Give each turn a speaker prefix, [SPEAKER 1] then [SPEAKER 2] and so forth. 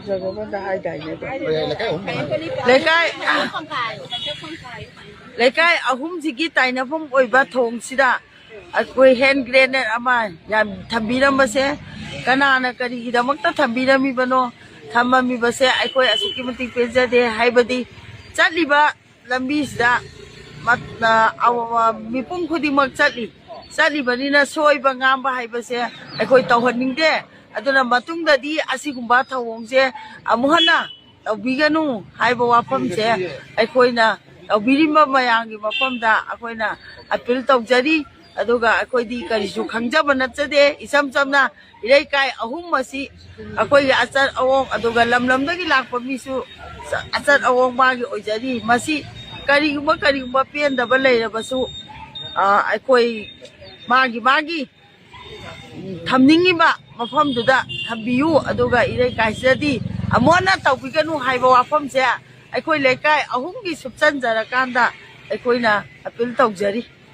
[SPEAKER 1] जगह हाई दाइने लेकाई अहुम सिगी ताइनफम ओइबा थोंगसिदा अखोई hand grenade अमा याम थंबीरमबसे कनाना करिगिदमक्ता थंबीरमिबनो थम्ममिबसे अखोई असुकी मति पेजदे हाइबदी चटलिबा लंबीसिदा मिपुम खुदिमक चटलिबनिना सोइबा ngamबा हाइबसे अखोई तौहनिंगदे अदुना मतुंगददी असिगुंबा थवोंगसे अमुहना तौबिगनु हाइबा वाफमसे अखोइना तौबिरिबा मयांगी मफमदा अखोइना अपील तौजरी अदुगा अखोइदी करिसु खंगजबा नचदे इसम समना इरेकाई अहुम मसी अखोइ अचर अवोंग अदुगा लमलमदगी लाकपा मिसु अचर अवोंग मागी ओइजरी मसी करिगुंबा पेंदबा लेरबसु अखोइ मागी थमनिंगिबा मफमदुदा थबियु अदुगा इरेकाइसदी अमोना तौबिगनु हाइबा वाफमसे अखोइ लेकाई अहुमगी सुपचन जरकांदा अखोइना अपील तौजरी।